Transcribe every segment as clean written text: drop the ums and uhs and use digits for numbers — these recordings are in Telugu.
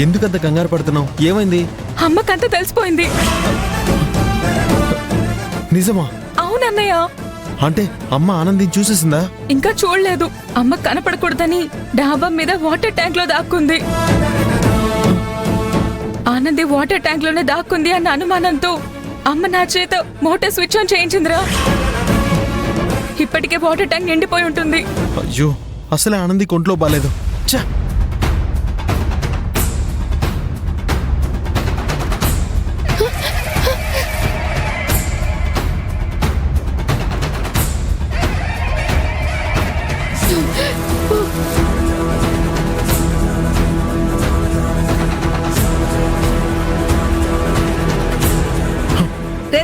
ఎందుకంత కంగారు పడుతున్నావు? ఏమైంది? అమ్మకంతా తెలిసిపోయింది. నిజమా? అవునన్నయ్య. అంటే అమ్మ ఆనందిని చూసేసిందా? ఇంకా చూడలేదు. అమ్మ కనపడకూడదని డాబా మీద వాటర్ ట్యాంక్ లో దాక్కుంది. ఆనంది వాటర్ ట్యాంక్ లోనే దాక్కుంది అన్న అనుమానంతో అమ్మ నా చేత మోటార్ స్విచ్ ఆన్ చేయించిందిరా. ఇప్పటికే వాటర్ ట్యాంక్ నిండిపోయి ఉంటుంది. అయ్యో, అసలే ఆనంది కొంట్లో బాలేదు. ఛ!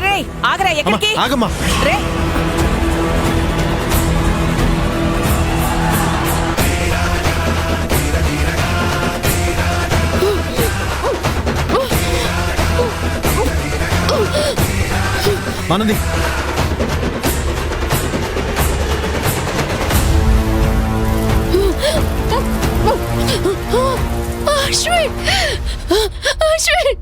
రే ఆగరా, ఎక్కడికి? ఆగమ్మా. రే ఆనంది, అశ్విన్, అశ్విన్,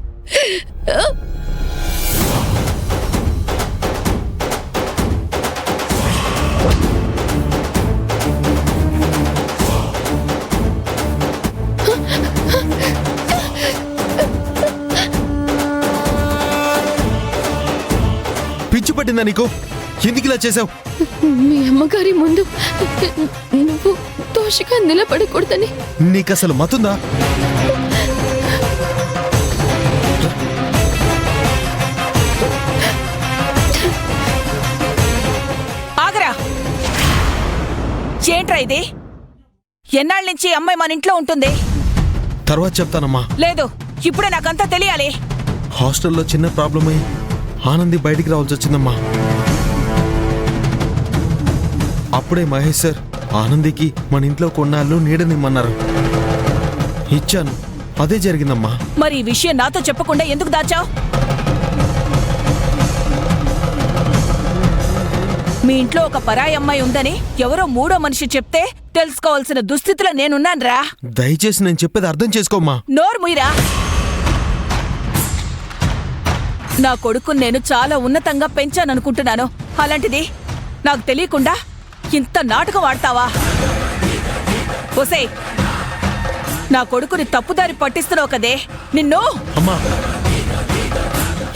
పిచ్చి పట్టిందా నీకు? ఎందుకు ఇలా చేసావు? మీ అమ్మగారి ముందు నువ్వు దోషిగా నిలబడకూడదని. నీకసలు మతుందా? ఆగరా. ఏంట్రా ఇది? ఎన్నాళ్ళ నుంచి అమ్మాయి మన ఇంట్లో ఉంటుంది? తర్వాత చెప్తానమ్మా. లేదు, ఇప్పుడే నాకంతా తెలియాలి. హాస్టల్లో చిన్న ప్రాబ్లం అయ్యి ఆనంది బయటికి రావాల్సి వచ్చిందమ్మా. అప్పుడే మహేష్ సార్ ఆనందికి మన ఇంట్లో కొన్నాళ్ళు నీడనిమ్మన్నారు. ఇచ్చాను, అదే జరిగిందమ్మా. మరి ఈ విషయం నాతో చెప్పకుండా ఎందుకు దాచావు? మీ ఇంట్లో ఒక పరాయి అమ్మాయి ఉందని ఎవరో మూడో మనిషి చెప్తే తెలుసుకోవాల్సిన దుస్థితిలో నేనున్నాన్రా. దయచేసి నేను చెప్పేది అర్థం చేసుకోమ్మా. నోరు ముయిరా. నా కొడుకుని నేను చాలా ఉన్నతంగా పెంచాననుకుంటున్నాను. అలాంటిది నాకు తెలియకుండా ఇంత నాటకం ఆడతావా? ఒసేయ్, నా కొడుకుని తప్పుదారి పట్టిస్తున్నావు కదే, నిన్ను. అమ్మా,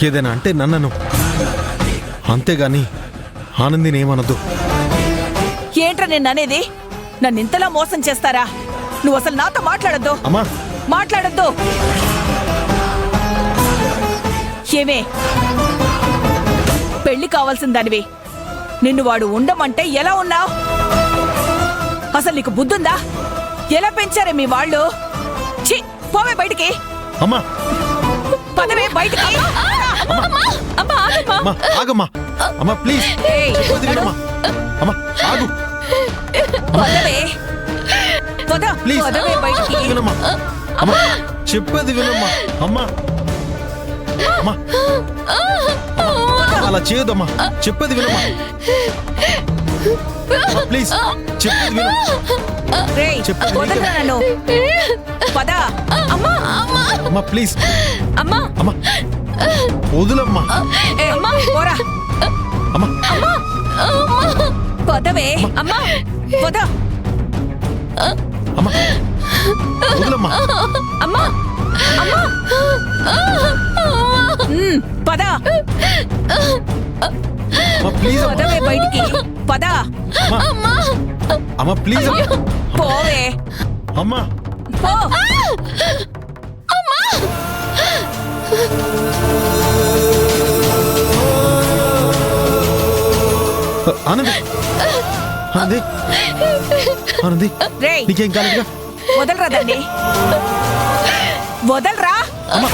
ఏదైనా అంటే నన్నను, అంతేగాని ఆనందిని ఏమనద్దు. ఏంట్రా నిన్ననేది? నన్నింతలా మోసం చేస్తారా? నువ్వు అసలు నాతో మాట్లాడద్దు. అమ్మా, మాట్లాడద్దు. ఏమే, పెళ్లి కావాల్సిన దానివి నిన్ను వాడు ఉండమంటే ఎలా ఉన్నావు? అసలు నీకు బుద్ధుందా? ఎలా పెంచారే మీ వాళ్ళు? ఛీ, పోవే బయటికి. అమ్మా, పదవే బయటికి. అమ్మా, ఆగమ్మా. అమ్మా ప్లీజ్, చెప్పేది వినమ్మా. అమ్మా ఆగు. పదవే. పద, ప్లీజ్ పదవే బయటికి. వినమ్మా. అమ్మా చెప్పేది వినమ్మా. అమ్మా, అమ్మా, అలా చేయొద్దమ్మా. చెప్పేది వినమ్మా. ప్లీజ్ చెప్పేది విను. రేయ్, వదలరా నన్ను. పద. అమ్మా ప్లీజ్. అమ్మా, అమ్మా వదులమ్మా. పోరా. అమ్మా, పదవే. అమ్మా, పద. అమ్మా వదులమ్మా. అమ్మా, అమ్మా, పద. అమ్మా ప్లీజ్. పదవే బయటికి. పద. అమ్మా ప్లీజ్. పోవే. అమ్మా పో. ఆనంది, ఆనంది, ఆనంది, రేయ్, నీకేం కాలేదుగా? వదలరా దాన్ని. వదలరా. అమ్మా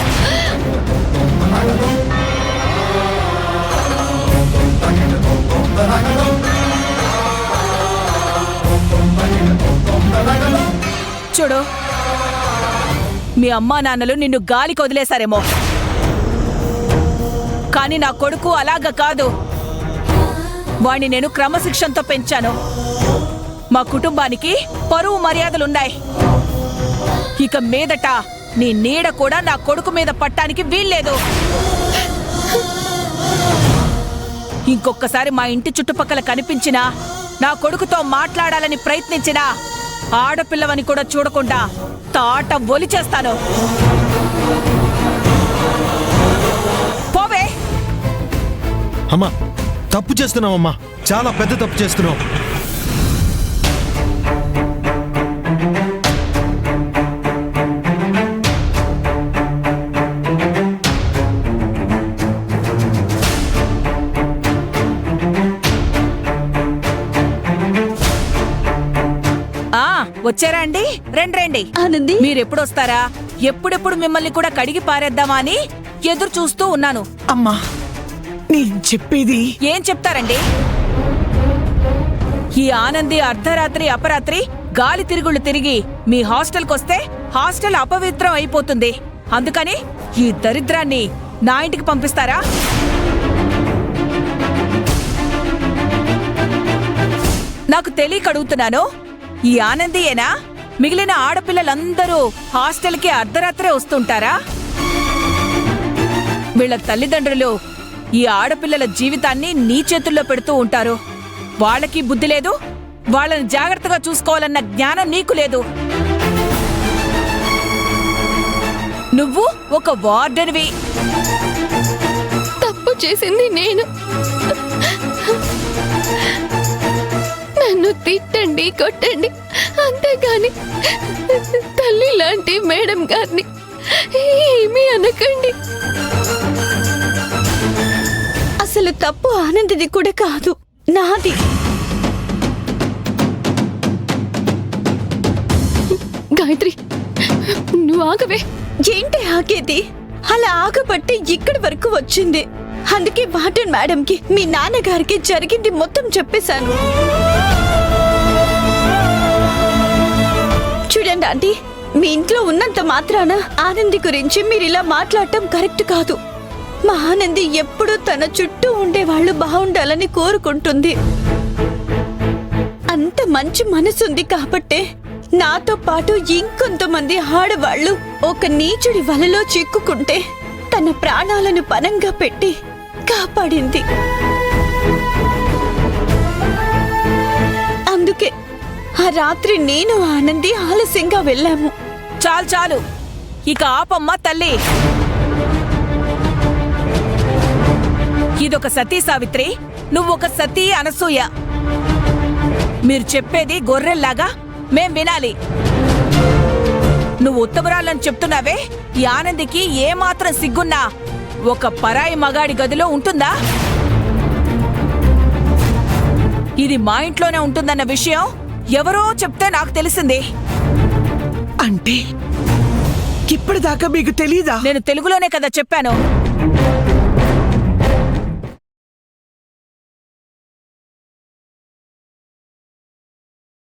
చూడు, మీ అమ్మా నాన్నలు నిన్ను గాలికి వదిలేశారేమో, కానీ నా కొడుకు అలాగా కాదు. వాణ్ణి నేను క్రమశిక్షణతో పెంచాను. మా కుటుంబానికి పరువు మర్యాదలున్నాయి. ఇక మీదట నీ నీడ కూడా నా కొడుకు మీద పట్టానికి వీల్లేదు. ఇంకొక్కసారి మా ఇంటి చుట్టుపక్కల కనిపించినా, నా కొడుకుతో మాట్లాడాలని ప్రయత్నించినా ఆడపిల్లవని కూడా చూడకుండా తాట ఒలిచేస్తాను. పోవే. అమ్మా తప్పు చేస్తున్నావమ్మా, చాలా పెద్ద తప్పు చేస్తున్నావు. వచ్చారా అండి? రండి. ఆనంది, మీరెప్పుడొస్తారా? ఎప్పుడెప్పుడు మిమ్మల్ని కూడా కడిగి పారేద్దామా అని ఎదురు చూస్తూ ఉన్నాను. అమ్మా నేను చెప్పేది. ఏం చెప్తారండి? ఈ ఆనంది అర్ధరాత్రి అపరాత్రి గాలి తిరుగుళ్ళు తిరిగి మీ హాస్టల్కొస్తే హాస్టల్ అపవిత్రం అయిపోతుంది. అందుకని ఈ దరిద్రాన్ని నా ఇంటికి పంపిస్తారా? నాకు తెలియక అడుగుతున్నాను. ఈ ఆనందియేనా? మిగిలిన ఆడపిల్లలందరూ హాస్టల్కి అర్ధరాత్రే వస్తుంటారా? వీళ్ళ తల్లిదండ్రులు ఈ ఆడపిల్లల జీవితాన్ని నీ చేతుల్లో పెడుతూ ఉంటారు. వాళ్ళకి బుద్ధి లేదు, వాళ్ళని జాగ్రత్తగా చూసుకోవాలన్న జ్ఞానం నీకు లేదు. నువ్వు ఒక వార్డెన్వి. తప్పు చేసింది నేను. నన్ను తిట్టండి, కొట్టండి, అంతేగాని తల్లి లాంటి మేడం గారిని ఏమీ అనకండి. అసలు తప్పు ఆనందిది కూడా కాదు, నాది. గాయత్రి, నువ్వు ఆగవే. ఏంటి ఆగేది? అలా ఆగబట్టి ఇక్కడి వరకు వచ్చింది. అందుకే వార్డెన్ మేడంకి, మీ నాన్నగారికి జరిగింది మొత్తం చెప్పేశాను. చూడండి ఆంటీ, మీ ఇంట్లో ఉన్నంత మాత్రాన ఆనంది గురించి మీరు ఇలా మాట్లాడటం కరెక్ట్ కాదు. మా ఆనంది ఎప్పుడూ తన చుట్టూ ఉండేవాళ్ళు బాగుండాలని కోరుకుంటుంది. అంత మంచి మనసుంది కాబట్టే నాతో పాటు ఇంకొంతమంది ఆడవాళ్లు ఒక నీచుడి వలలో చిక్కుకుంటే తన ప్రాణాలను పణంగా పెట్టి కాపాడింది. అందుకే ఆ రాత్రి నేను ఆనంది ఆలస్యంగా వెళ్ళాము. చాలు, ఇక ఆపమ్మా తల్లి. ఇదొక సతీ సావిత్రి, నువ్వొక సతీ అనసూయ. మీరు చెప్పేది గొర్రెల్లాగా మేం వినాలి. నువ్వు ఉత్తమరాలని చెప్తున్నావే, ఈ ఆనందికి ఏమాత్రం సిగ్గున్నా ఒక పరాయి మగాడి గదిలో ఉంటుందా? ఇది మా ఇంట్లోనే ఉంటుందన్న విషయం ఎవరో చెప్తే నాకు తెలిసింది. అంటే ఇప్పటిదాకా మీకు తెలీదా? నేను తెలుగులోనే కదా చెప్పాను.